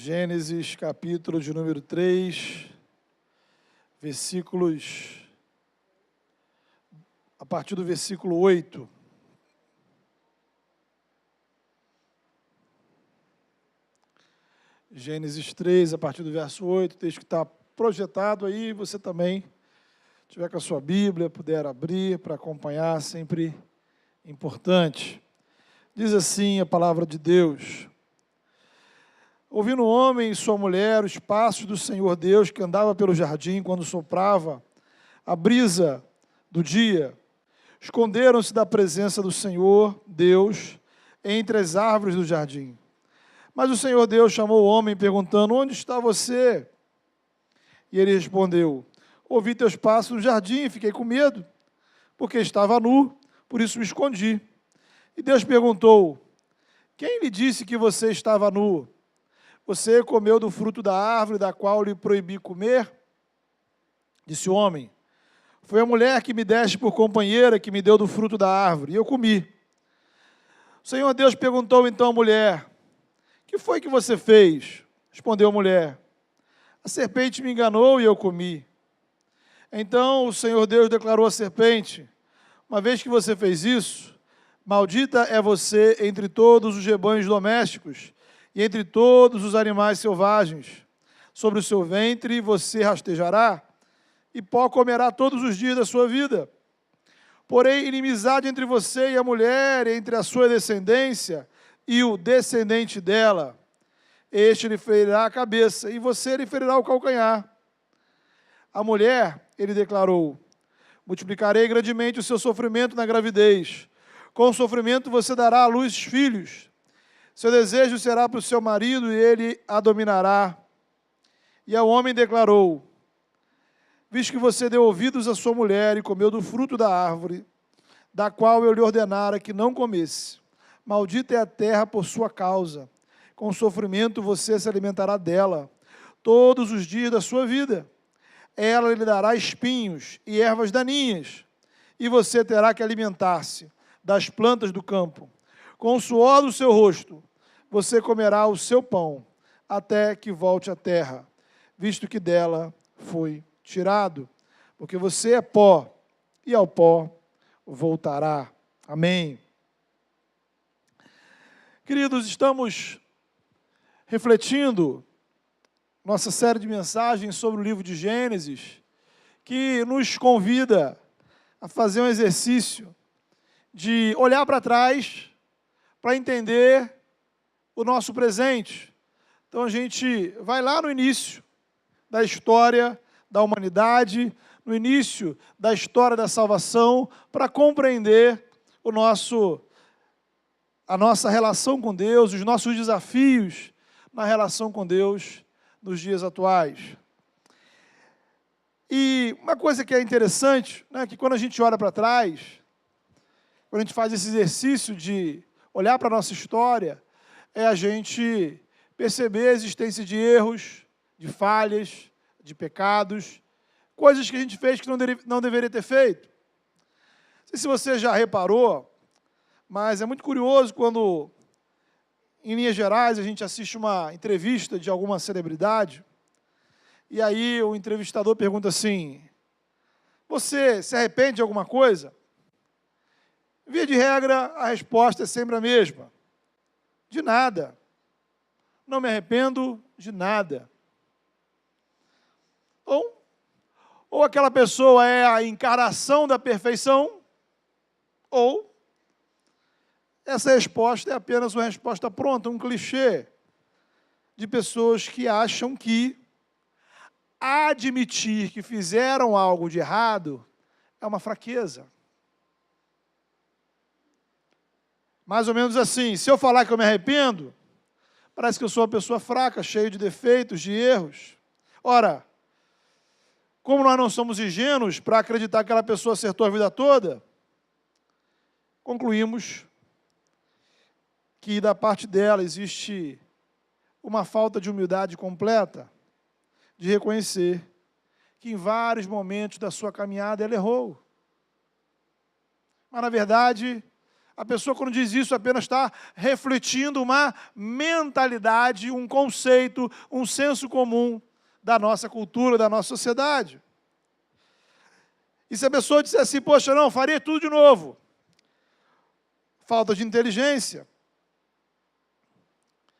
Gênesis, capítulo de número 3, versículos, a partir do versículo 8. Gênesis 3, a partir do verso 8, texto que está projetado aí, você também, se tiver com a sua Bíblia, puder abrir para acompanhar, sempre importante. Diz assim a palavra de Deus: ouvindo o homem e sua mulher os passos do Senhor Deus que andava pelo jardim quando soprava a brisa do dia, esconderam-se da presença do Senhor Deus entre as árvores do jardim. Mas o Senhor Deus chamou o homem perguntando: onde está você? E ele respondeu: ouvi teus passos no jardim e fiquei com medo, porque estava nu, por isso me escondi. E Deus perguntou: quem lhe disse que você estava nu? Você comeu do fruto da árvore da qual lhe proibi comer? Disse o homem: foi a mulher que me deste por companheira que me deu do fruto da árvore, e eu comi. O Senhor Deus perguntou então à mulher: que foi que você fez? Respondeu a mulher: a serpente me enganou e eu comi. Então o Senhor Deus declarou à serpente: uma vez que você fez isso, maldita é você entre todos os rebanhos domésticos e entre todos os animais selvagens. Sobre o seu ventre você rastejará, e pó comerá todos os dias da sua vida. Porém, inimizade entre você e a mulher, entre a sua descendência e o descendente dela. Este lhe ferirá a cabeça, e você lhe ferirá o calcanhar. A mulher, ele declarou: multiplicarei grandemente o seu sofrimento na gravidez. Com o sofrimento você dará à luz filhos. Seu desejo será para o seu marido, e ele a dominará. E ao homem declarou: visto que você deu ouvidos à sua mulher e comeu do fruto da árvore, da qual eu lhe ordenara que não comesse, maldita é a terra por sua causa. Com sofrimento você se alimentará dela todos os dias da sua vida. Ela lhe dará espinhos e ervas daninhas, e você terá que alimentar-se das plantas do campo. Com o suor do seu rosto você comerá o seu pão, até que volte à terra, visto que dela foi tirado, porque você é pó, e ao pó voltará. Amém. Queridos, estamos refletindo nossa série de mensagens sobre o livro de Gênesis, que nos convida a fazer um exercício de olhar para trás para entender o nosso presente. Então a gente vai lá no início da história da humanidade, no início da história da salvação, para compreender a nossa relação com Deus, os nossos desafios na relação com Deus nos dias atuais. E uma coisa que é interessante, né, que quando a gente olha para trás, quando a gente faz esse exercício de olhar para a nossa história, é a gente perceber a existência de erros, de falhas, de pecados, coisas que a gente fez que não deveria ter feito. Não sei se você já reparou, mas é muito curioso quando, em linhas gerais, a gente assiste uma entrevista de alguma celebridade, e aí o entrevistador pergunta assim: você se arrepende de alguma coisa? Via de regra, a resposta é sempre a mesma: de nada. Não me arrependo de nada. Ou aquela pessoa é a encarnação da perfeição, ou essa resposta é apenas uma resposta pronta, um clichê de pessoas que acham que admitir que fizeram algo de errado é uma fraqueza. Mais ou menos assim: se eu falar que eu me arrependo, parece que eu sou uma pessoa fraca, cheia de defeitos, de erros. Ora, como nós não somos ingênuos para acreditar que aquela pessoa acertou a vida toda, concluímos que da parte dela existe uma falta de humildade completa, de reconhecer que em vários momentos da sua caminhada ela errou. Mas, na verdade, A pessoa, quando diz isso, apenas está refletindo uma mentalidade, um conceito, um senso comum da nossa cultura, da nossa sociedade. E se a pessoa disser assim, poxa, não, faria tudo de novo. Falta de inteligência.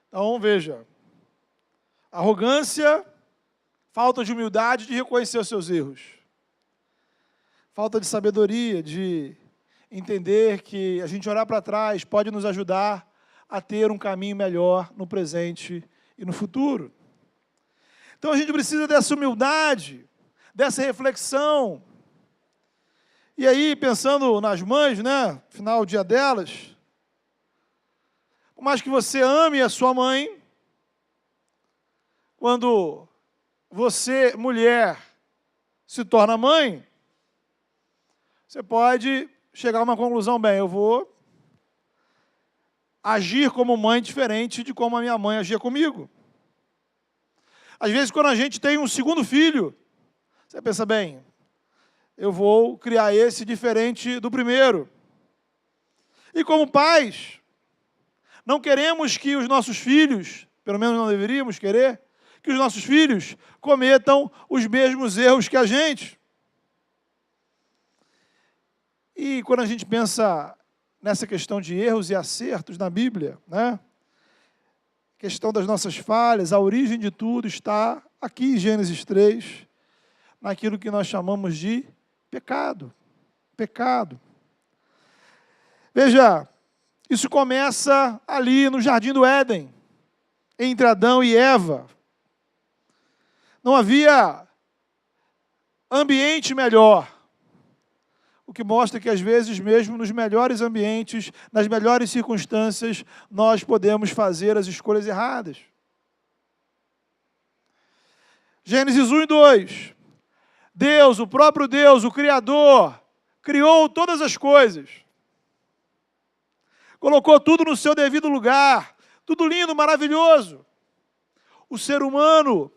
Então, veja, arrogância, falta de humildade de reconhecer os seus erros. Falta de sabedoria, de entender que a gente olhar para trás pode nos ajudar a ter um caminho melhor no presente e no futuro. Então, a gente precisa dessa humildade, dessa reflexão. E aí, pensando nas mães, né, final do dia delas, por mais que você ame a sua mãe, quando você, mulher, se torna mãe, você pode chegar a uma conclusão, bem, eu vou agir como mãe diferente de como a minha mãe agia comigo. Às vezes, quando a gente tem um segundo filho, você pensa, bem, eu vou criar esse diferente do primeiro. E como pais, não queremos que os nossos filhos, pelo menos não deveríamos querer, que os nossos filhos cometam os mesmos erros que a gente. E quando a gente pensa nessa questão de erros e acertos na Bíblia, né? A questão das nossas falhas, a origem de tudo está aqui em Gênesis 3, naquilo que nós chamamos de pecado. Pecado. Veja, isso começa ali no Jardim do Éden, entre Adão e Eva. Não havia ambiente melhor. O que mostra que, às vezes, mesmo nos melhores ambientes, nas melhores circunstâncias, nós podemos fazer as escolhas erradas. Gênesis 1 e 2. Deus, o próprio Deus, o Criador, criou todas as coisas. Colocou tudo no seu devido lugar. Tudo lindo, maravilhoso. O ser humano,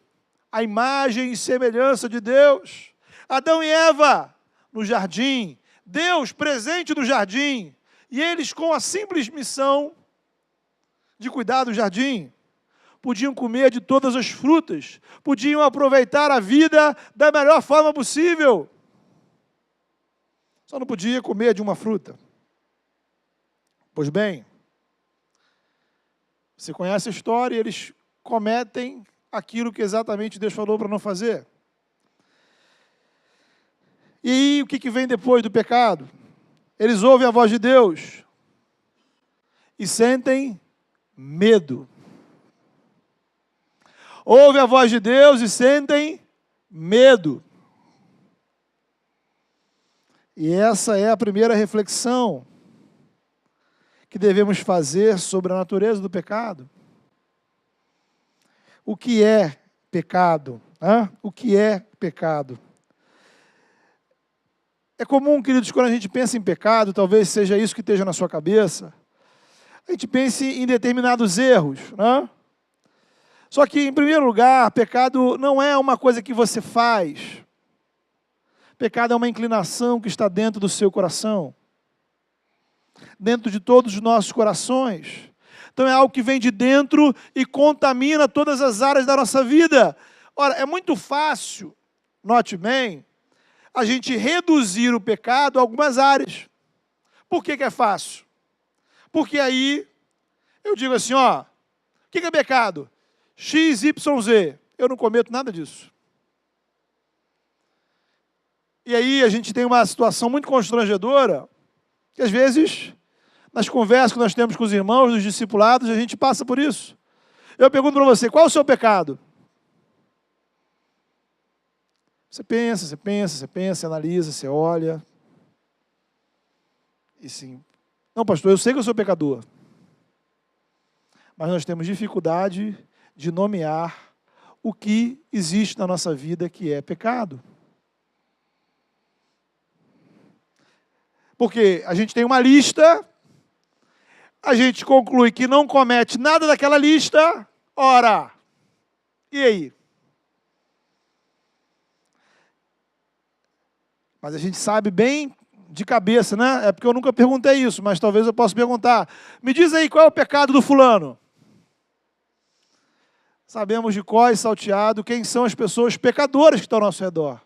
a imagem e semelhança de Deus. Adão e Eva, no jardim. Deus presente no jardim. E eles, com a simples missão de cuidar do jardim, podiam comer de todas as frutas, podiam aproveitar a vida da melhor forma possível. Só não podia comer de uma fruta. Pois bem, você conhece a história, eles cometem aquilo que exatamente Deus falou para não fazer. E aí, o que vem depois do pecado? Eles ouvem a voz de Deus e sentem medo. Ouvem a voz de Deus e sentem medo. E essa é a primeira reflexão que devemos fazer sobre a natureza do pecado. O que é pecado? O que é pecado? É comum, queridos, quando a gente pensa em pecado, talvez seja isso que esteja na sua cabeça, a gente pense em determinados erros, né? Só que, em primeiro lugar, pecado não é uma coisa que você faz. Pecado é uma inclinação que está dentro do seu coração, dentro de todos os nossos corações. Então é algo que vem de dentro e contamina todas as áreas da nossa vida. Ora, é muito fácil, note bem, a gente reduzir o pecado a algumas áreas. Por que é fácil? Porque aí eu digo assim, ó, o que é pecado? X, Y, Z. Eu não cometo nada disso. E aí a gente tem uma situação muito constrangedora, que às vezes, nas conversas que nós temos com os irmãos, nos discipulados, a gente passa por isso. Eu pergunto para você, qual é o seu pecado? Você pensa, analisa, você olha. E sim, não, pastor, eu sei que eu sou pecador. Mas nós temos dificuldade de nomear o que existe na nossa vida que é pecado. Porque a gente tem uma lista, a gente conclui que não comete nada daquela lista, ora, e aí? Mas a gente sabe bem de cabeça, né? É porque eu nunca perguntei isso, mas talvez eu possa perguntar. Me diz aí qual é o pecado do fulano? Sabemos de cor e salteado quem são as pessoas pecadoras que estão ao nosso redor.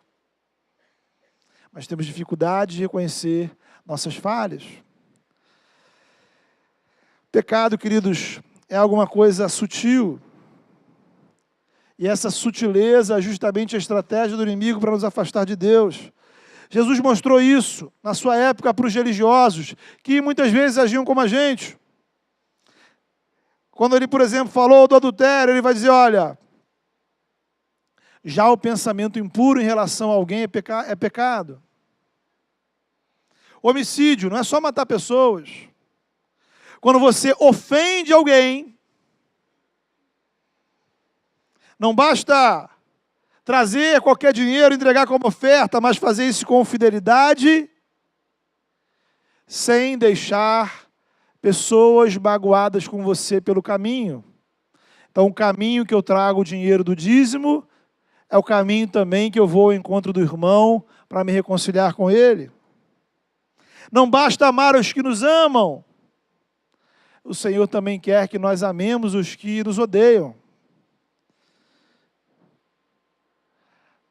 Mas temos dificuldade de reconhecer nossas falhas. Pecado, queridos, é alguma coisa sutil. E essa sutileza é justamente a estratégia do inimigo para nos afastar de Deus. Jesus mostrou isso na sua época para os religiosos, que muitas vezes agiam como a gente. Quando ele, por exemplo, falou do adultério, ele vai dizer, olha, já o pensamento impuro em relação a alguém é pecado. Homicídio não é só matar pessoas. Quando você ofende alguém, não basta trazer qualquer dinheiro, entregar como oferta, mas fazer isso com fidelidade, sem deixar pessoas magoadas com você pelo caminho. Então, o caminho que eu trago o dinheiro do dízimo é o caminho também que eu vou ao encontro do irmão para me reconciliar com ele. Não basta amar os que nos amam. O Senhor também quer que nós amemos os que nos odeiam.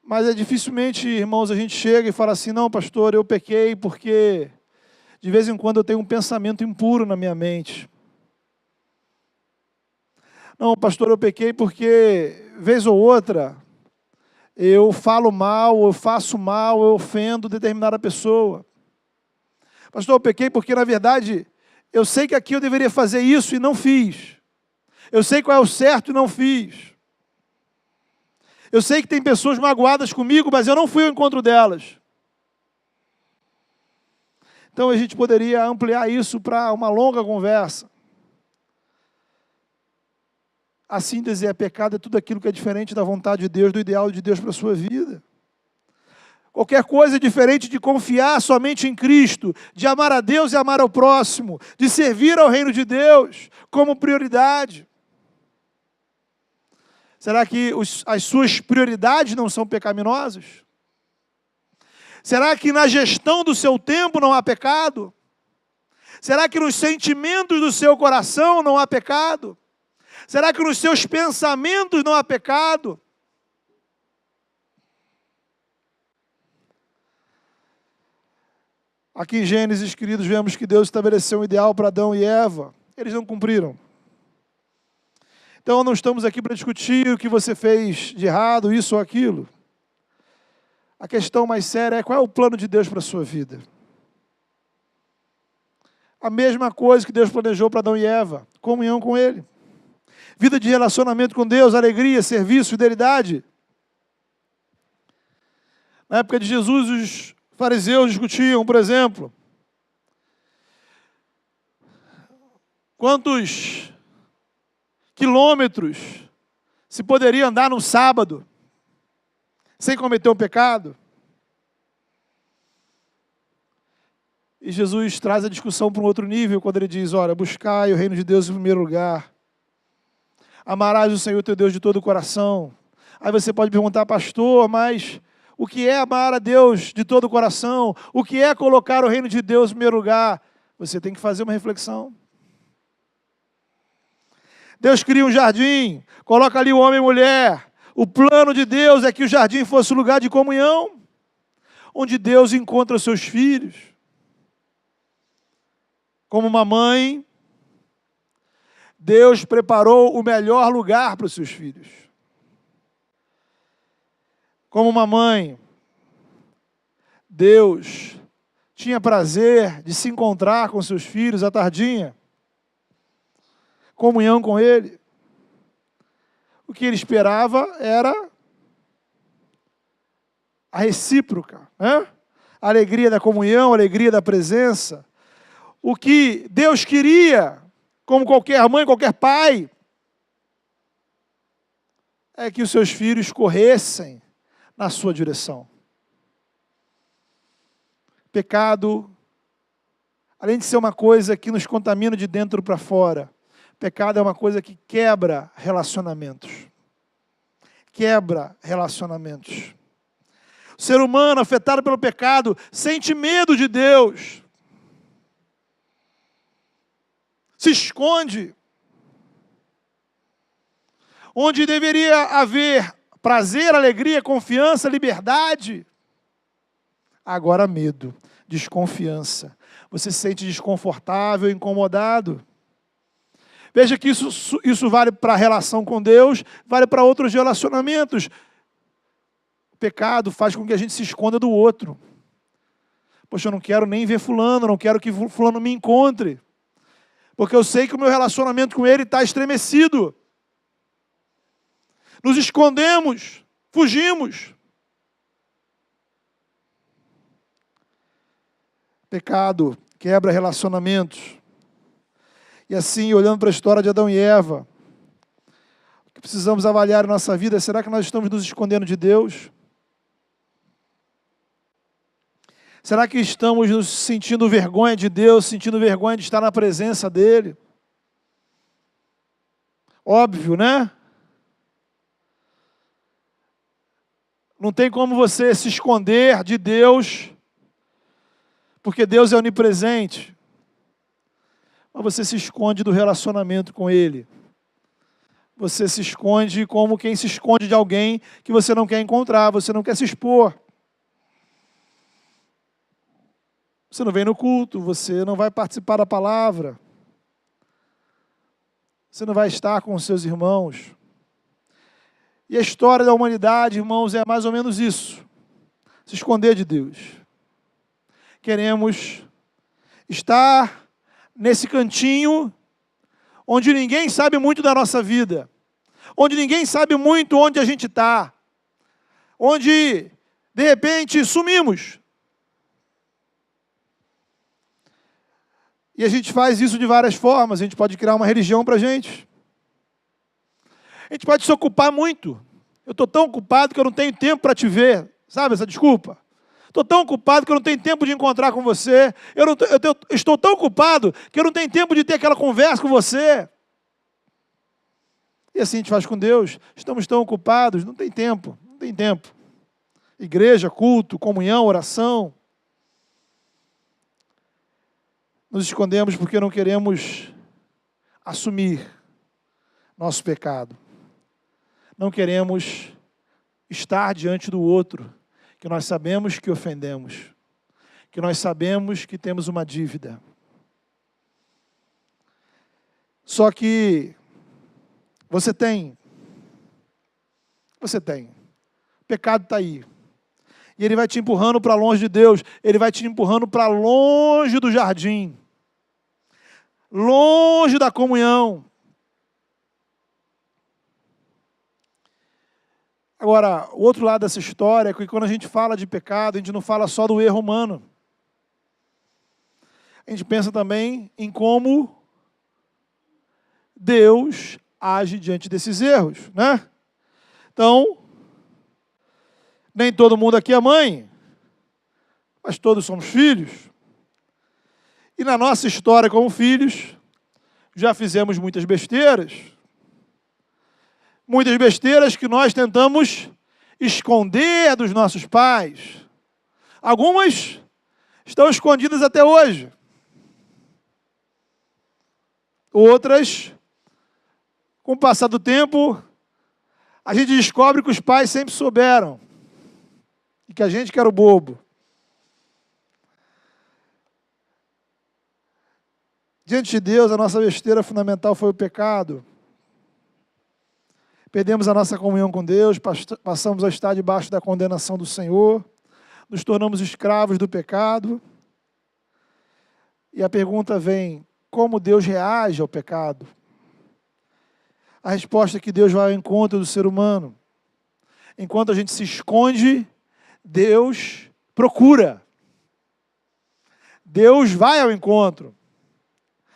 Mas dificilmente, irmãos, a gente chega e fala assim, não, pastor, eu pequei porque de vez em quando eu tenho um pensamento impuro na minha mente. Não, pastor, eu pequei porque, vez ou outra, eu falo mal, eu faço mal, eu ofendo determinada pessoa. Pastor, eu pequei porque, na verdade, eu sei que aqui eu deveria fazer isso e não fiz. Eu sei qual é o certo e não fiz. Eu sei que tem pessoas magoadas comigo, mas eu não fui ao encontro delas. Então a gente poderia ampliar isso para uma longa conversa. A síntese é pecado, é tudo aquilo que é diferente da vontade de Deus, do ideal de Deus para a sua vida. Qualquer coisa diferente de confiar somente em Cristo, de amar a Deus e amar ao próximo, de servir ao reino de Deus como prioridade. Será que as suas prioridades não são pecaminosas? Será que na gestão do seu tempo não há pecado? Será que nos sentimentos do seu coração não há pecado? Será que nos seus pensamentos não há pecado? Aqui em Gênesis, queridos, vemos que Deus estabeleceu um ideal para Adão e Eva. Eles não cumpriram. Então, não estamos aqui para discutir o que você fez de errado, isso ou aquilo. A questão mais séria é qual é o plano de Deus para a sua vida. A mesma coisa que Deus planejou para Adão e Eva, comunhão com Ele. Vida de relacionamento com Deus, alegria, serviço, fidelidade. Na época de Jesus, os fariseus discutiam, por exemplo, quantos quilômetros se poderia andar no sábado sem cometer um pecado. E Jesus traz a discussão para um outro nível, quando ele diz, olha, buscai o reino de Deus em primeiro lugar. Amarás o Senhor teu Deus de todo o coração. Aí você pode perguntar, pastor, mas o que é amar a Deus de todo o coração? O que é colocar o reino de Deus em primeiro lugar? Você tem que fazer uma reflexão. Deus cria um jardim, coloca ali o homem e mulher. O plano de Deus é que o jardim fosse um lugar de comunhão, onde Deus encontra os seus filhos. Como uma mãe, Deus preparou o melhor lugar para os seus filhos. Como uma mãe, Deus tinha prazer de se encontrar com seus filhos à tardinha. Comunhão com Ele. O que Ele esperava era a recíproca, né? A alegria da comunhão, a alegria da presença. O que Deus queria, como qualquer mãe, qualquer pai, é que os seus filhos corressem na sua direção. Pecado, além de ser uma coisa que nos contamina de dentro para fora, pecado é uma coisa que quebra relacionamentos. Quebra relacionamentos. O ser humano afetado pelo pecado sente medo de Deus. Se esconde. Onde deveria haver prazer, alegria, confiança, liberdade. Agora medo, desconfiança. Você se sente desconfortável, incomodado. Veja que isso vale para a relação com Deus, vale para outros relacionamentos. O pecado faz com que a gente se esconda do outro. Poxa, eu não quero nem ver fulano, não quero que fulano me encontre. Porque eu sei que o meu relacionamento com ele está estremecido. Nos escondemos, fugimos. Pecado quebra relacionamentos. E assim, olhando para a história de Adão e Eva, o que precisamos avaliar em nossa vida, será que nós estamos nos escondendo de Deus? Será que estamos nos sentindo vergonha de Deus, sentindo vergonha de estar na presença dEle? Óbvio, né? Não tem como você se esconder de Deus, porque Deus é onipresente. Mas você se esconde do relacionamento com Ele. Você se esconde como quem se esconde de alguém que você não quer encontrar, você não quer se expor. Você não vem no culto, você não vai participar da palavra. Você não vai estar com os seus irmãos. E a história da humanidade, irmãos, é mais ou menos isso. Se esconder de Deus. Queremos estar nesse cantinho onde ninguém sabe muito da nossa vida. Onde ninguém sabe muito onde a gente está. Onde, de repente, sumimos. E a gente faz isso de várias formas. A gente pode criar uma religião para a gente. A gente pode se ocupar muito. Eu estou tão ocupado que eu não tenho tempo para te ver. Sabe essa desculpa? Estou tão ocupado que eu não tenho tempo de encontrar com você. Eu estou tão ocupado que eu não tenho tempo de ter aquela conversa com você. E assim a gente faz com Deus. Estamos tão ocupados, não tem tempo. Não tem tempo. Igreja, culto, comunhão, oração. Nos escondemos porque não queremos assumir nosso pecado. Não queremos estar diante do outro, que nós sabemos que ofendemos, que nós sabemos que temos uma dívida. Só que você tem. O pecado está aí. E ele vai te empurrando para longe de Deus, ele vai te empurrando para longe do jardim, longe da comunhão. Agora, o outro lado dessa história é que quando a gente fala de pecado, a gente não fala só do erro humano. A gente pensa também em como Deus age diante desses erros, né? Então, nem todo mundo aqui é mãe, mas todos somos filhos. E na nossa história como filhos, já fizemos muitas besteiras. Muitas besteiras que nós tentamos esconder dos nossos pais. Algumas estão escondidas até hoje. Outras, com o passar do tempo, a gente descobre que os pais sempre souberam. E que a gente que era o bobo. Diante de Deus, a nossa besteira fundamental foi o pecado. Perdemos a nossa comunhão com Deus, passamos a estar debaixo da condenação do Senhor, nos tornamos escravos do pecado. E a pergunta vem, como Deus reage ao pecado? A resposta é que Deus vai ao encontro do ser humano. Enquanto a gente se esconde, Deus procura. Deus vai ao encontro.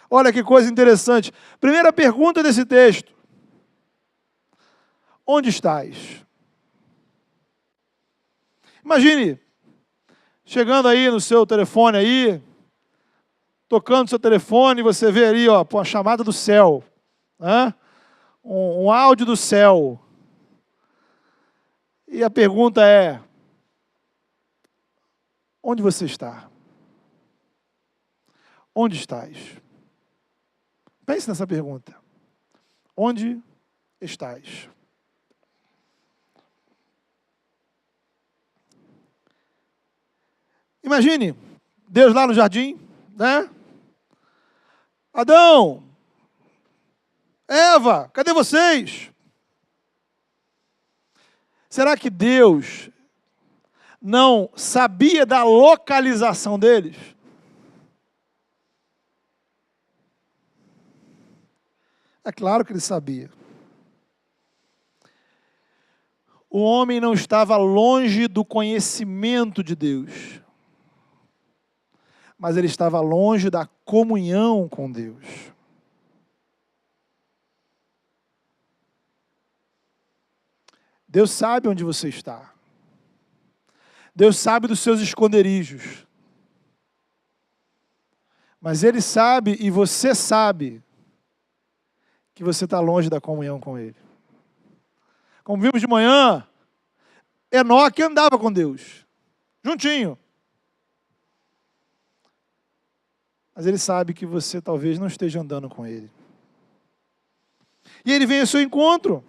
Olha que coisa interessante. Primeira pergunta desse texto. Onde estás? Imagine, chegando aí no seu telefone aí, tocando no seu telefone, você vê ali, ó, a chamada do céu, né? Um áudio do céu. E a pergunta é, Onde você está? Onde estás? Pense nessa pergunta. Onde estás? Imagine Deus lá no jardim, né? Adão, Eva, cadê vocês? Será que Deus não sabia da localização deles? É claro que ele sabia. O homem não estava longe do conhecimento de Deus, mas ele estava longe da comunhão com Deus. Deus sabe onde você está. Deus sabe dos seus esconderijos. Mas Ele sabe e você sabe que você está longe da comunhão com Ele. Como vimos de manhã, Enoque andava com Deus, juntinho. Mas Ele sabe que você talvez não esteja andando com Ele. E Ele vem ao seu encontro.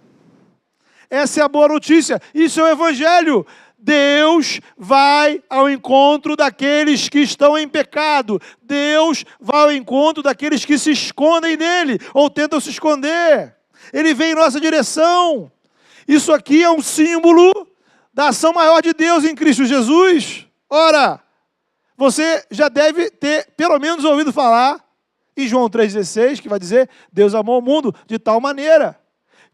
Essa é a boa notícia. Isso é o Evangelho. Deus vai ao encontro daqueles que estão em pecado. Deus vai ao encontro daqueles que se escondem nele ou tentam se esconder. Ele vem em nossa direção. Isso aqui é um símbolo da ação maior de Deus em Cristo Jesus. Ora, você já deve ter pelo menos ouvido falar em João 3,16, que vai dizer: Deus amou o mundo de tal maneira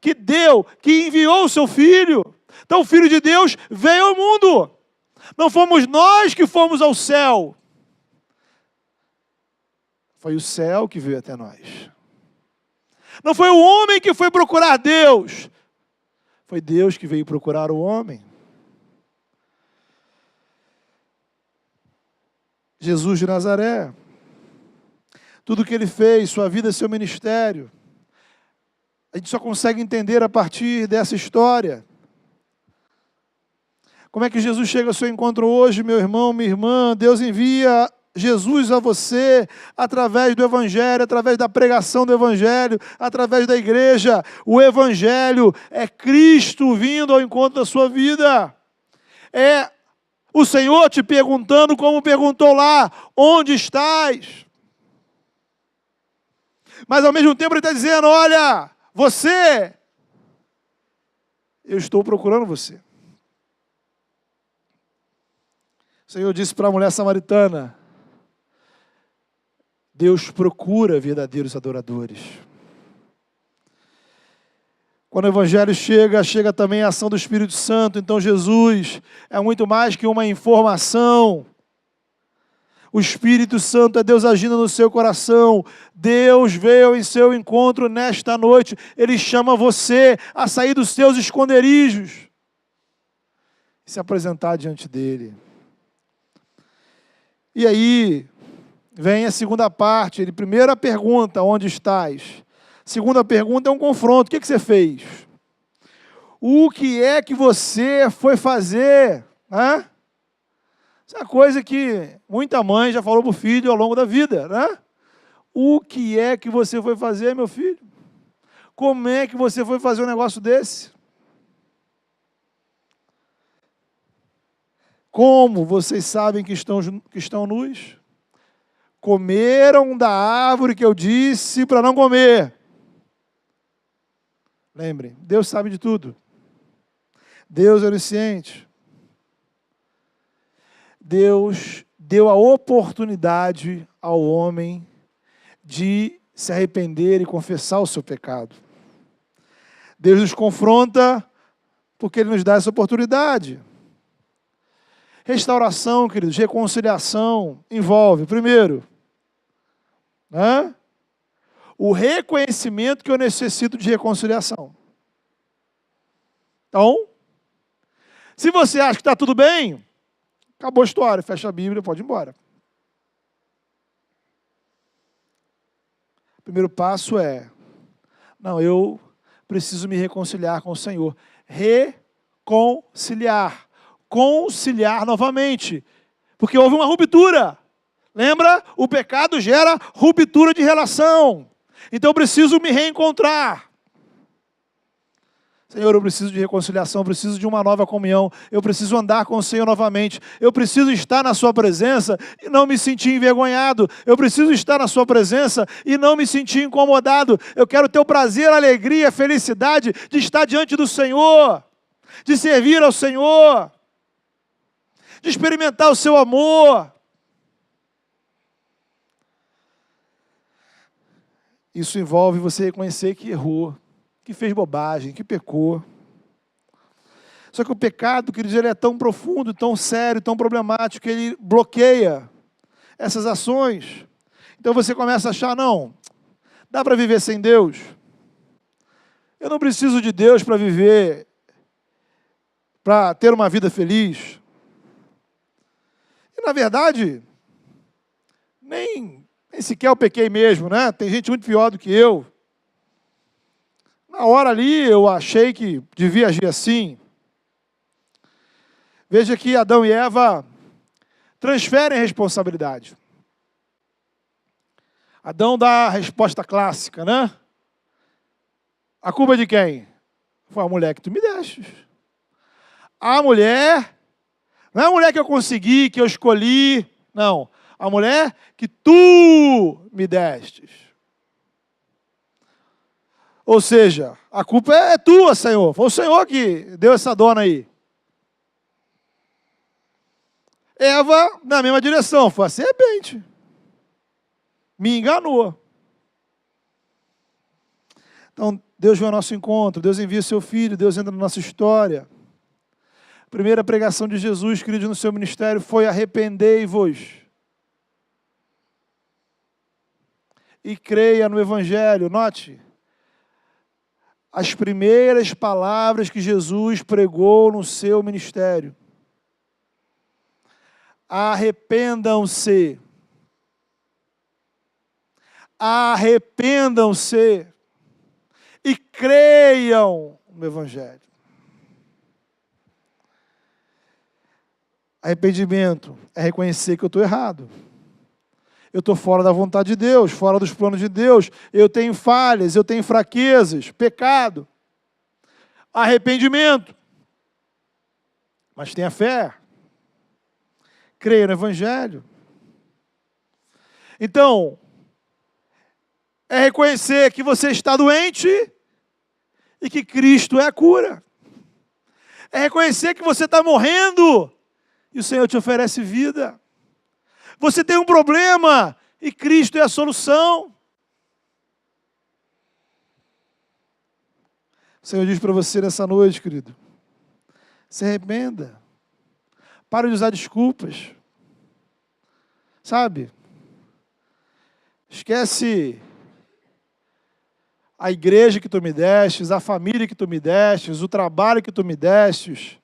que deu, que enviou o seu Filho. Então o Filho de Deus veio ao mundo. Não fomos nós que fomos ao céu. Foi o céu que veio até nós. Não foi o homem que foi procurar Deus. Foi Deus que veio procurar o homem. Jesus de Nazaré. Tudo o que ele fez, sua vida, seu ministério, a gente só consegue entender a partir dessa história. Como é que Jesus chega ao seu encontro hoje, meu irmão, minha irmã? Deus envia Jesus a você através do Evangelho, através da pregação do Evangelho, através da igreja. O Evangelho é Cristo vindo ao encontro da sua vida. É o Senhor te perguntando, como perguntou lá: onde estás? Mas ao mesmo tempo Ele está dizendo: olha, você, eu estou procurando você. O Senhor disse para a mulher samaritana: Deus procura verdadeiros adoradores. Quando o Evangelho chega também a ação do Espírito Santo. Então Jesus é muito mais que uma informação. O Espírito Santo é Deus agindo no seu coração. Deus veio em seu encontro nesta noite. Ele chama você a sair dos seus esconderijos e se apresentar diante dele. E aí vem a segunda parte. Ele primeiro pergunta: onde estás? Segunda pergunta é um confronto. O que você fez? O que é que você foi fazer? Né? Isso é uma coisa que muita mãe já falou para o filho ao longo da vida. Né? O que é que você foi fazer, meu filho? Como é que você foi fazer um negócio desse? Como vocês sabem que estão nus? Comeram da árvore que eu disse para não comer. Lembrem, Deus sabe de tudo. Deus é onisciente. Deus deu a oportunidade ao homem de se arrepender e confessar o seu pecado. Deus nos confronta porque Ele nos dá essa oportunidade. Restauração, queridos, reconciliação, envolve, primeiro, o reconhecimento que eu necessito de reconciliação. Então, se você acha que está tudo bem, acabou a história, fecha a Bíblia, pode ir embora. O primeiro passo é: não, eu preciso me reconciliar com o Senhor. Reconciliar. Conciliar novamente. Porque houve uma ruptura. Lembra? O pecado gera ruptura de relação. Então eu preciso me reencontrar. Senhor, eu preciso de reconciliação, eu preciso de uma nova comunhão, eu preciso andar com o Senhor novamente, eu preciso estar na sua presença e não me sentir envergonhado, eu preciso estar na sua presença e não me sentir incomodado, eu quero ter o prazer, a alegria, a felicidade de estar diante do Senhor, de servir ao Senhor, de experimentar o seu amor. Isso envolve você reconhecer que errou, que fez bobagem, que pecou. Só que o pecado, queridos, ele é tão profundo, tão sério, tão problemático, que ele bloqueia essas ações. Então você começa a achar, não, dá para viver sem Deus? Eu não preciso de Deus para viver, para ter uma vida feliz. E na verdade, nem sequer eu pequei mesmo, né? Tem gente muito pior do que eu. Na hora ali eu achei que devia agir assim. Veja que Adão e Eva transferem a responsabilidade. Adão dá a resposta clássica, né? A culpa é de quem? Foi a mulher que tu me deste. A mulher, não é a mulher que eu consegui, que eu escolhi, não. A mulher que tu me destes. Ou seja, a culpa é tua, Senhor. Foi o Senhor que deu essa dona aí. Eva, na mesma direção, foi a serpente. Me enganou. Então, Deus vem ao nosso encontro, Deus envia seu Filho, Deus entra na nossa história. A primeira pregação de Jesus, querido, no seu ministério foi: arrependei-vos e creia no Evangelho. Note, as primeiras palavras que Jesus pregou no seu ministério. Arrependam-se. Arrependam-se e creiam no Evangelho. Arrependimento é reconhecer que eu estou errado. Eu estou fora da vontade de Deus, fora dos planos de Deus. Eu tenho falhas, eu tenho fraquezas, pecado. Arrependimento. Mas tenha fé. Creia no Evangelho. Então, é reconhecer que você está doente e que Cristo é a cura. É reconhecer que você está morrendo e o Senhor te oferece vida. Você tem um problema e Cristo é a solução. O Senhor diz para você nessa noite, querido, se arrependa. Para de usar desculpas. Sabe? Esquece a igreja que tu me destes, a família que tu me destes, o trabalho que tu me destes,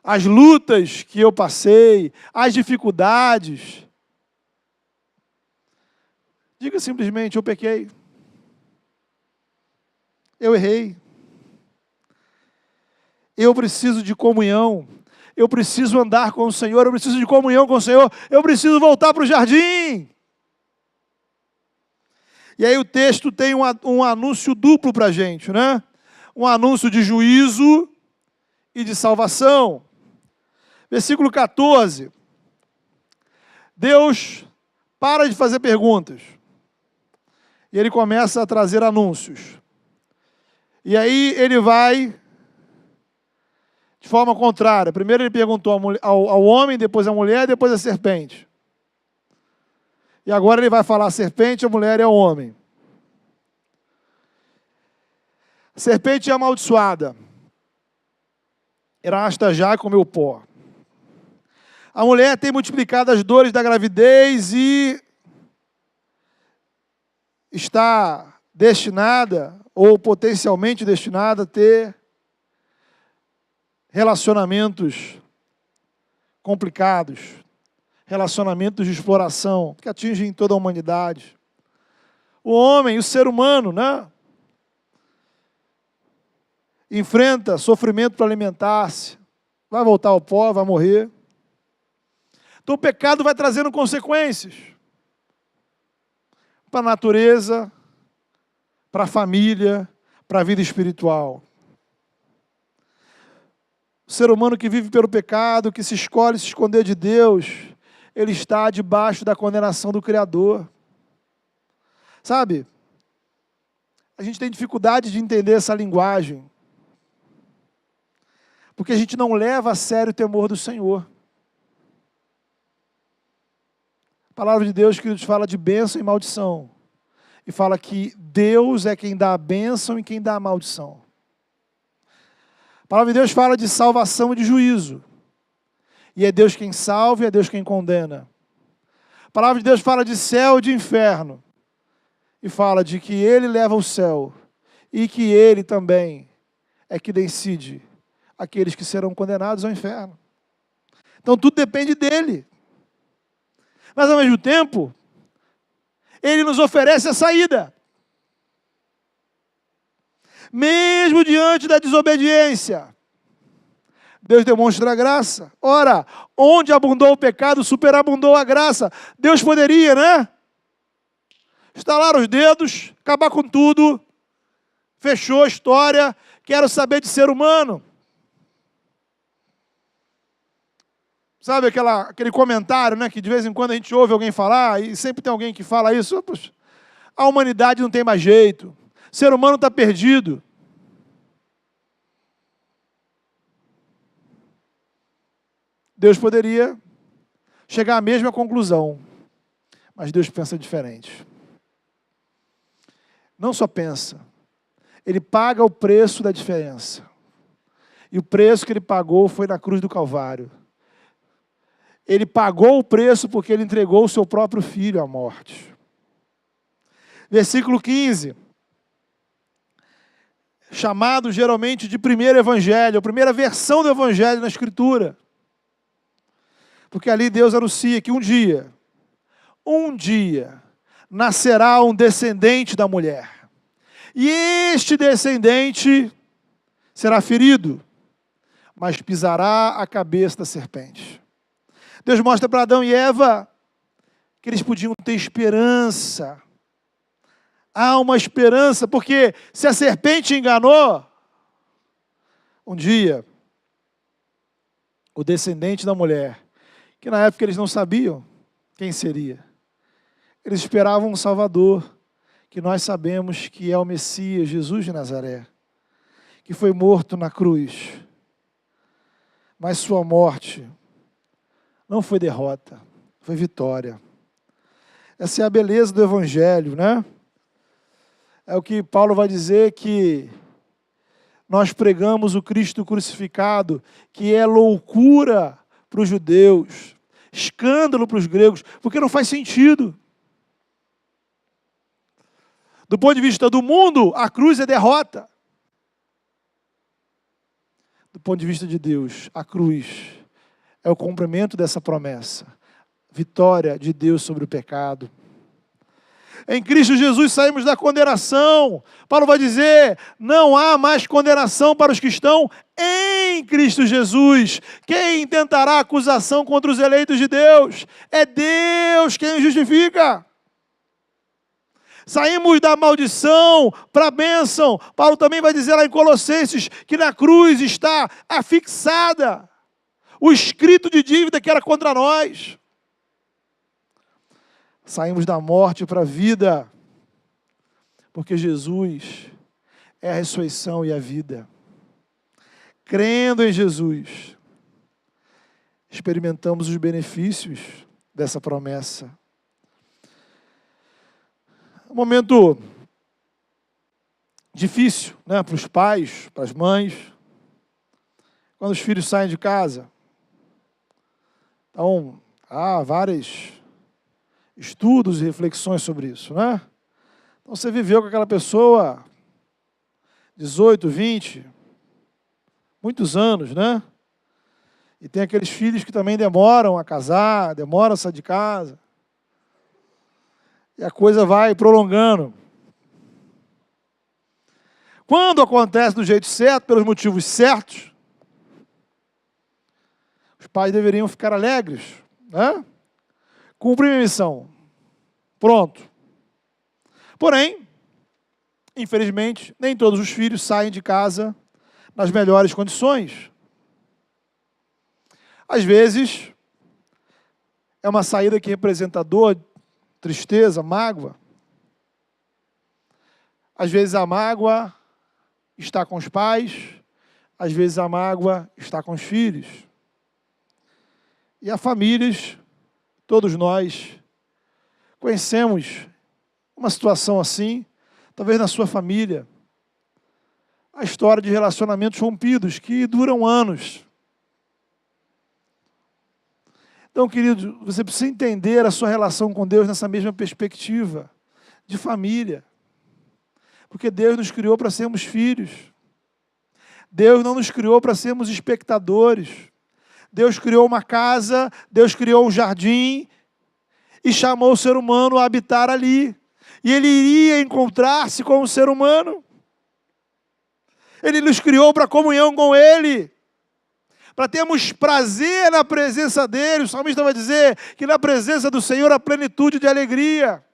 as lutas que eu passei, as dificuldades. Diga simplesmente: eu pequei. Eu errei. Eu preciso de comunhão. Eu preciso andar com o Senhor. Eu preciso de comunhão com o Senhor. Eu preciso voltar para o jardim. E aí o texto tem um anúncio duplo para a gente, né? Um anúncio de juízo e de salvação. Versículo 14. Deus para de fazer perguntas. E ele começa a trazer anúncios. E aí ele vai de forma contrária. Primeiro ele perguntou ao homem, depois à mulher, depois à serpente. E agora ele vai falar a serpente, a mulher e ao homem. A serpente é amaldiçoada. Erasta já comeu pó. A mulher tem multiplicado as dores da gravidez e está destinada, ou potencialmente destinada, a ter relacionamentos complicados, relacionamentos de exploração, que atingem toda a humanidade. O homem, o ser humano, né? Enfrenta sofrimento para alimentar-se, vai voltar ao pó, vai morrer. Então o pecado vai trazendo consequências para a natureza, para a família, para a vida espiritual. O ser humano que vive pelo pecado, que se escolhe se esconder de Deus, ele está debaixo da condenação do Criador. Sabe? A gente tem dificuldade de entender essa linguagem, porque a gente não leva a sério o temor do Senhor. A palavra de Deus, queridos, fala de bênção e maldição. E fala que Deus é quem dá a bênção e quem dá a maldição. A palavra de Deus fala de salvação e de juízo. E é Deus quem salva e é Deus quem condena. A palavra de Deus fala de céu e de inferno. E fala de que Ele leva o céu. E que Ele também é que decide aqueles que serão condenados ao inferno. Então tudo depende dEle. Mas ao mesmo tempo, Ele nos oferece a saída. Mesmo diante da desobediência, Deus demonstra a graça. Ora, onde abundou o pecado, superabundou a graça. Deus poderia, né? Estalar os dedos, acabar com tudo. Fechou a história, quero saber de ser humano. Sabe aquele comentário, né, que de vez em quando a gente ouve alguém falar, e sempre tem alguém que fala isso, poxa, a humanidade não tem mais jeito, o ser humano está perdido. Deus poderia chegar à mesma conclusão, mas Deus pensa diferente. Não só pensa, Ele paga o preço da diferença. E o preço que Ele pagou foi na cruz do Calvário. Ele pagou o preço porque Ele entregou o seu próprio Filho à morte. Versículo 15. Chamado geralmente de primeiro evangelho, a primeira versão do evangelho na Escritura. Porque ali Deus anuncia que um dia, nascerá um descendente da mulher. E este descendente será ferido, mas pisará a cabeça da serpente. Deus mostra para Adão e Eva que eles podiam ter esperança. Há uma esperança, porque se a serpente enganou, um dia, o descendente da mulher, que na época eles não sabiam quem seria, eles esperavam um Salvador, que nós sabemos que é o Messias, Jesus de Nazaré, que foi morto na cruz, mas sua morte não foi derrota, foi vitória. Essa é a beleza do Evangelho, né? É o que Paulo vai dizer, que nós pregamos o Cristo crucificado, que é loucura para os judeus, escândalo para os gregos, porque não faz sentido. Do ponto de vista do mundo, a cruz é derrota. Do ponto de vista de Deus, a cruz é o cumprimento dessa promessa. Vitória de Deus sobre o pecado. Em Cristo Jesus saímos da condenação. Paulo vai dizer, não há mais condenação para os que estão em Cristo Jesus. Quem intentará acusação contra os eleitos de Deus? É Deus quem os justifica. Saímos da maldição para a bênção. Paulo também vai dizer lá em Colossenses que na cruz está afixada o escrito de dívida que era contra nós. Saímos da morte para a vida, porque Jesus é a ressurreição e a vida. Crendo em Jesus, experimentamos os benefícios dessa promessa. Um momento difícil, né, para os pais, para as mães, quando os filhos saem de casa. Então, há vários estudos e reflexões sobre isso, né? Então, você viveu com aquela pessoa 18, 20, muitos anos, né? E tem aqueles filhos que também demoram a casar, demoram a sair de casa. E a coisa vai prolongando. Quando acontece do jeito certo, pelos motivos certos, os pais deveriam ficar alegres, né? Cumpri minha missão. Pronto. Porém, infelizmente, nem todos os filhos saem de casa nas melhores condições. Às vezes, é uma saída que representa dor, tristeza, mágoa. Às vezes a mágoa está com os pais, às vezes a mágoa está com os filhos. E há famílias, todos nós, conhecemos uma situação assim, talvez na sua família, a história de relacionamentos rompidos que duram anos. Então, querido, você precisa entender a sua relação com Deus nessa mesma perspectiva de família. Porque Deus nos criou para sermos filhos. Deus não nos criou para sermos espectadores. Deus criou uma casa, Deus criou um jardim e chamou o ser humano a habitar ali. E ele iria encontrar-se com o ser humano. Ele nos criou para comunhão com Ele, para termos prazer na presença dEle. O salmista vai dizer que na presença do Senhor há plenitude de alegria.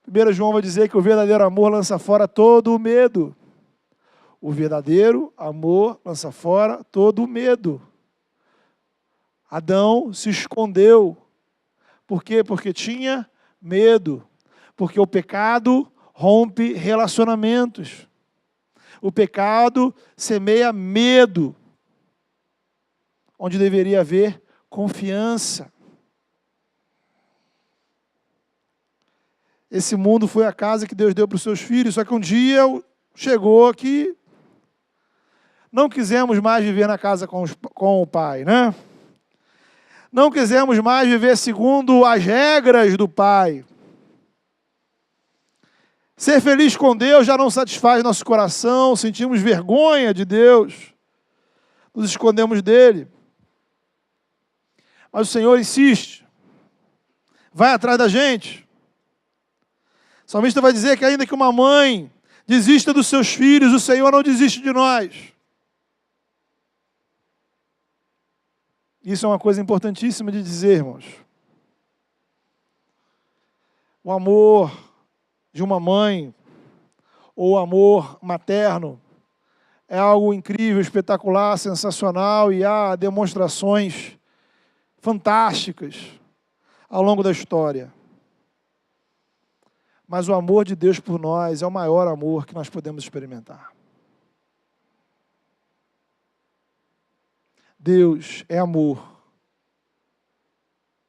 Primeiro João vai dizer que o verdadeiro amor lança fora todo o medo. O verdadeiro amor lança fora todo o medo. Adão se escondeu. Por quê? Porque tinha medo. Porque o pecado rompe relacionamentos. O pecado semeia medo, onde deveria haver confiança. Esse mundo foi a casa que Deus deu para os seus filhos, só que um dia chegou que não quisemos mais viver na casa com o pai, né? Não quisemos mais viver segundo as regras do pai. Ser feliz com Deus já não satisfaz nosso coração, sentimos vergonha de Deus, nos escondemos dele. Mas o Senhor insiste, vai atrás da gente. O salmista vai dizer que ainda que uma mãe desista dos seus filhos, o Senhor não desiste de nós. Isso é uma coisa importantíssima de dizer, irmãos. O amor de uma mãe, ou o amor materno, é algo incrível, espetacular, sensacional, e há demonstrações fantásticas ao longo da história. Mas o amor de Deus por nós é o maior amor que nós podemos experimentar. Deus é amor,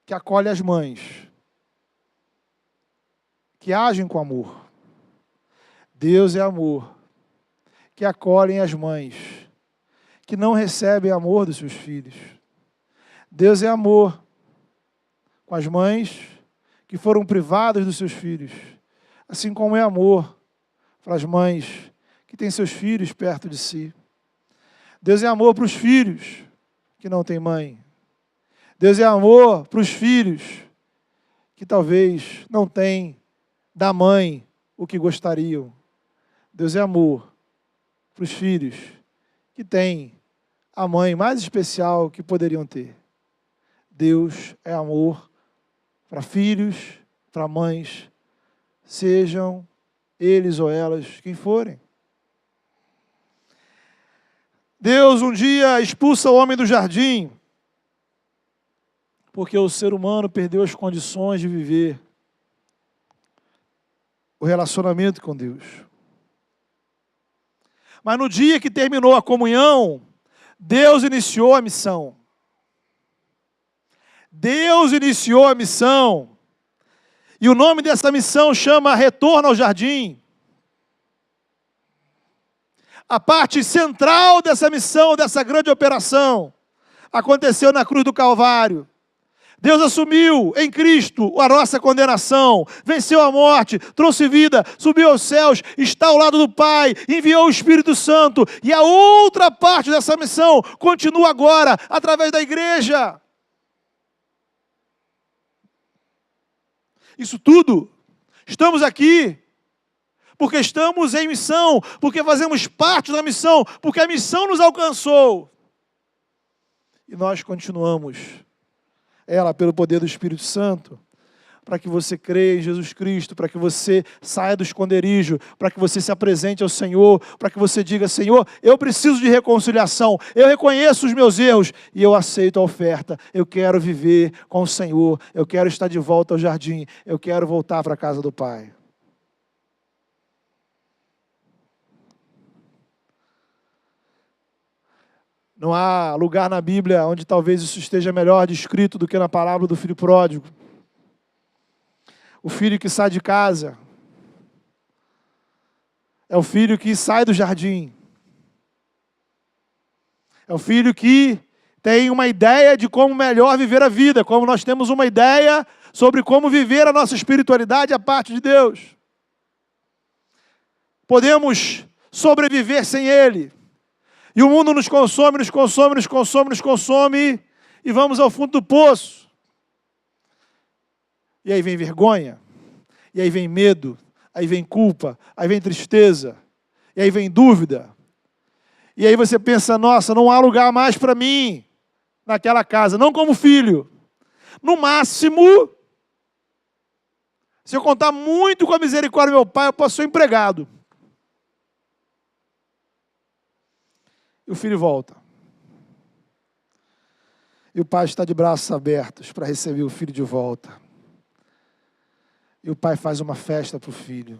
que acolhe as mães, que agem com amor. Deus é amor, que acolhem as mães, que não recebem amor dos seus filhos. Deus é amor com as mães que foram privadas dos seus filhos, assim como é amor para as mães que têm seus filhos perto de si. Deus é amor para os filhos que não têm mãe. Deus é amor para os filhos que talvez não têm da mãe o que gostariam. Deus é amor para os filhos que têm a mãe mais especial que poderiam ter. Deus é amor para filhos, para mães, sejam eles ou elas quem forem. Deus um dia expulsa o homem do jardim, porque o ser humano perdeu as condições de viver o relacionamento com Deus. Mas no dia que terminou a comunhão, Deus iniciou a missão. Deus iniciou a missão. E o nome dessa missão chama Retorno ao Jardim. A parte central dessa missão, dessa grande operação, aconteceu na cruz do Calvário. Deus assumiu em Cristo a nossa condenação, venceu a morte, trouxe vida, subiu aos céus, está ao lado do Pai, enviou o Espírito Santo. E a outra parte dessa missão continua agora, através da igreja. Isso tudo, estamos aqui porque estamos em missão, porque fazemos parte da missão, porque a missão nos alcançou. E nós continuamos ela pelo poder do Espírito Santo, para que você creia em Jesus Cristo, para que você saia do esconderijo, para que você se apresente ao Senhor, para que você diga: Senhor, eu preciso de reconciliação, eu reconheço os meus erros e eu aceito a oferta, eu quero viver com o Senhor, eu quero estar de volta ao jardim, eu quero voltar para a casa do Pai. Não há lugar na Bíblia onde talvez isso esteja melhor descrito do que na parábola do filho pródigo. O filho que sai de casa é o filho que sai do jardim. É o filho que tem uma ideia de como melhor viver a vida, como nós temos uma ideia sobre como viver a nossa espiritualidade à parte de Deus. Podemos sobreviver sem Ele. E o mundo nos consome, nos consome, nos consome, nos consome, e vamos ao fundo do poço. E aí vem vergonha, e aí vem medo, aí vem culpa, aí vem tristeza, e aí vem dúvida. E aí você pensa: nossa, não há lugar mais para mim naquela casa, não como filho. No máximo, se eu contar muito com a misericórdia do meu pai, eu posso ser empregado. E o filho volta. E o pai está de braços abertos para receber o filho de volta. E o pai faz uma festa para o filho.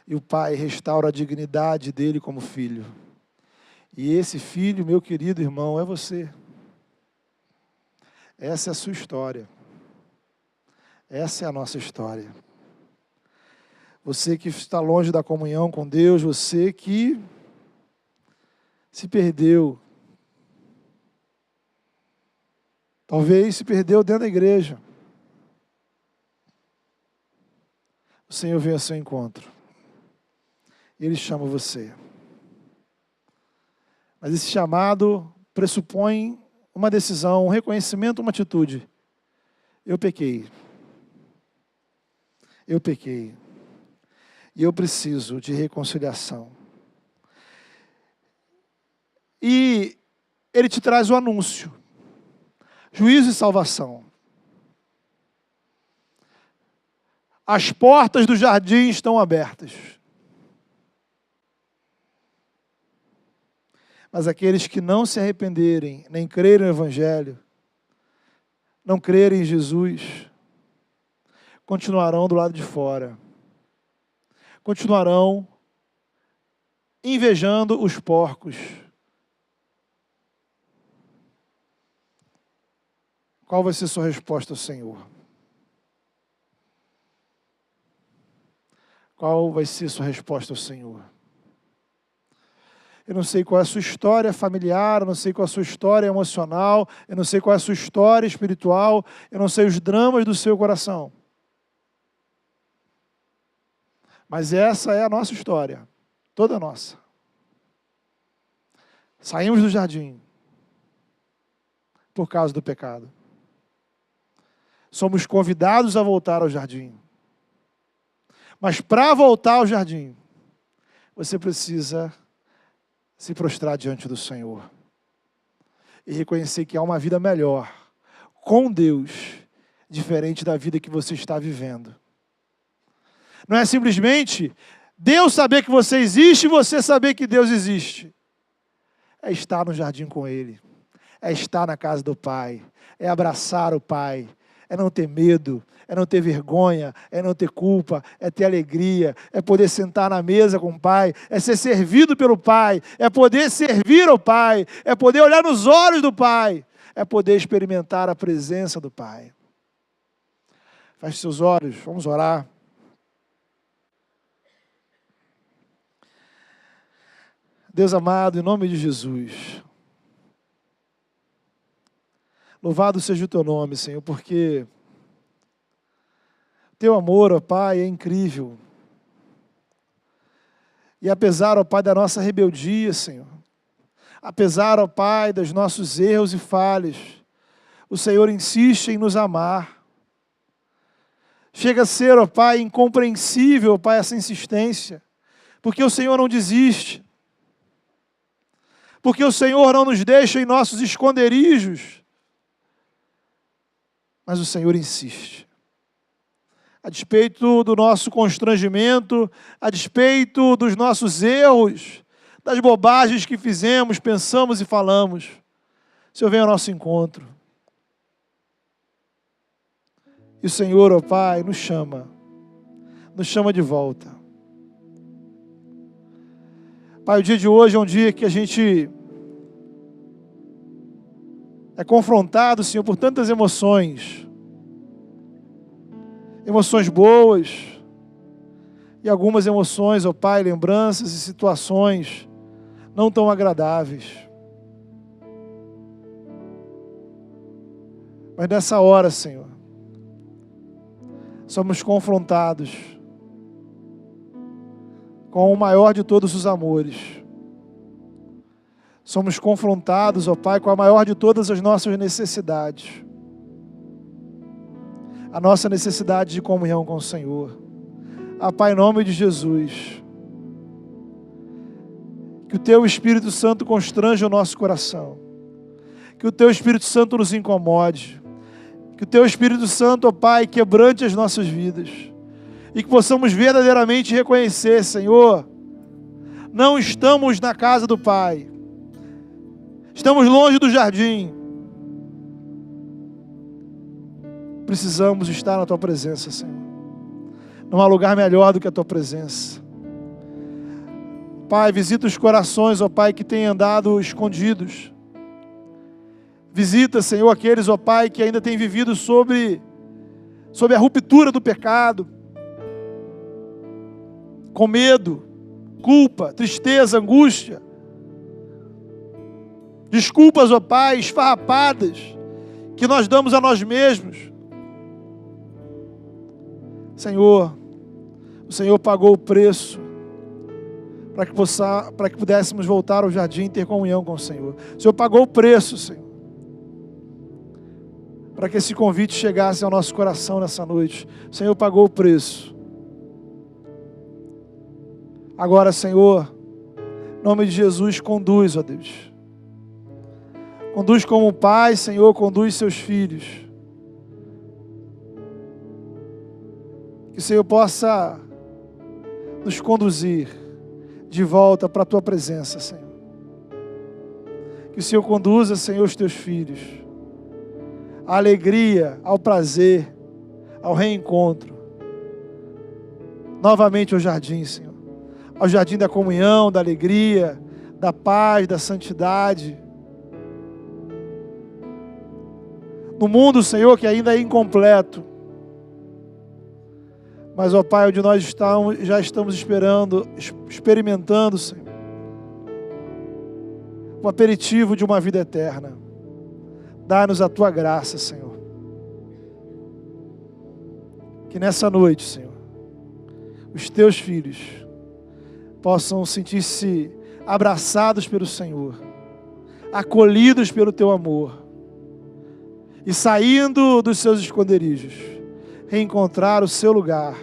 E o pai restaura a dignidade dele como filho. E esse filho, meu querido irmão, é você. Essa é a sua história. Essa é a nossa história. Você que está longe da comunhão com Deus, você que se perdeu. Talvez se perdeu dentro da igreja. O Senhor vem ao seu encontro. E Ele chama você. Mas esse chamado pressupõe uma decisão, um reconhecimento, uma atitude. Eu pequei. Eu pequei. E eu preciso de reconciliação. E Ele te traz o anúncio. Juízo e salvação. As portas do jardim estão abertas. Mas aqueles que não se arrependerem, nem crerem no Evangelho, não crerem em Jesus, continuarão do lado de fora. Continuarão invejando os porcos. Qual vai ser sua resposta ao Senhor? Qual vai ser sua resposta ao Senhor? Eu não sei qual é a sua história familiar, eu não sei qual é a sua história emocional, eu não sei qual é a sua história espiritual, eu não sei os dramas do seu coração. Mas essa é a nossa história, toda nossa. Saímos do jardim por causa do pecado. Somos convidados a voltar ao jardim. Mas para voltar ao jardim, você precisa se prostrar diante do Senhor e reconhecer que há uma vida melhor com Deus, diferente da vida que você está vivendo. Não é simplesmente Deus saber que você existe e você saber que Deus existe. É estar no jardim com Ele, é estar na casa do Pai, é abraçar o Pai, é não ter medo, é não ter vergonha, é não ter culpa, é ter alegria, é poder sentar na mesa com o Pai, é ser servido pelo Pai, é poder servir ao Pai, é poder olhar nos olhos do Pai, é poder experimentar a presença do Pai. Feche seus olhos, vamos orar. Deus amado, em nome de Jesus, louvado seja o Teu nome, Senhor, porque Teu amor, ó Pai, é incrível. E apesar, ó Pai, da nossa rebeldia, Senhor, apesar, ó Pai, dos nossos erros e falhas, o Senhor insiste em nos amar. Chega a ser, ó Pai, incompreensível, ó Pai, essa insistência. Porque o Senhor não desiste. Porque o Senhor não nos deixa em nossos esconderijos. Mas o Senhor insiste. A despeito do nosso constrangimento, a despeito dos nossos erros, das bobagens que fizemos, pensamos e falamos, o Senhor vem ao nosso encontro. E o Senhor, ó Pai, nos chama de volta. Pai, o dia de hoje é um dia que a gente é confrontado, Senhor, por tantas emoções. Emoções boas e algumas emoções, ó Pai, lembranças e situações não tão agradáveis. Mas nessa hora, Senhor, somos confrontados com o maior de todos os amores. Somos confrontados, ó Pai, com a maior de todas as nossas necessidades. A nossa necessidade de comunhão com o Senhor. Pai, em nome de Jesus, que o Teu Espírito Santo constranja o nosso coração. Que o Teu Espírito Santo nos incomode. Que o Teu Espírito Santo, ó Pai, quebrante as nossas vidas. E que possamos verdadeiramente reconhecer, Senhor, não estamos na casa do Pai. Estamos longe do jardim. Precisamos estar na Tua presença, Senhor. Não há lugar melhor do que a Tua presença. Pai, visita os corações, ó Pai, que têm andado escondidos. Visita, Senhor, aqueles, ó Pai, que ainda têm vivido sob a ruptura do pecado. Com medo, culpa, tristeza, angústia. Desculpas, ó Pai, esfarrapadas, que nós damos a nós mesmos. Senhor, o Senhor pagou o preço para que pudéssemos voltar ao jardim e ter comunhão com o Senhor. O Senhor pagou o preço, Senhor, para que esse convite chegasse ao nosso coração nessa noite. O Senhor pagou o preço. Agora, Senhor, em nome de Jesus, conduz, ó Deus. Conduz como Pai, Senhor, conduz seus filhos. Que o Senhor possa nos conduzir de volta para a Tua presença, Senhor. Que o Senhor conduza, Senhor, os Teus filhos à alegria, ao prazer, ao reencontro. Novamente ao jardim, Senhor. Ao jardim da comunhão, da alegria, da paz, da santidade. No mundo, Senhor, que ainda é incompleto. Mas, ó Pai, onde nós já estamos experimentando, Senhor, o aperitivo de uma vida eterna. Dá-nos a Tua graça, Senhor. Que nessa noite, Senhor, os Teus filhos possam sentir-se abraçados pelo Senhor, acolhidos pelo Teu amor, e saindo dos seus esconderijos, reencontrar o seu lugar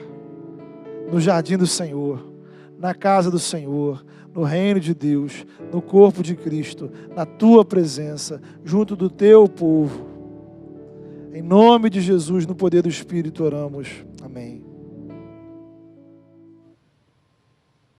no jardim do Senhor, na casa do Senhor, no reino de Deus, no corpo de Cristo, na Tua presença, junto do Teu povo. Em nome de Jesus, no poder do Espírito, oramos. Amém.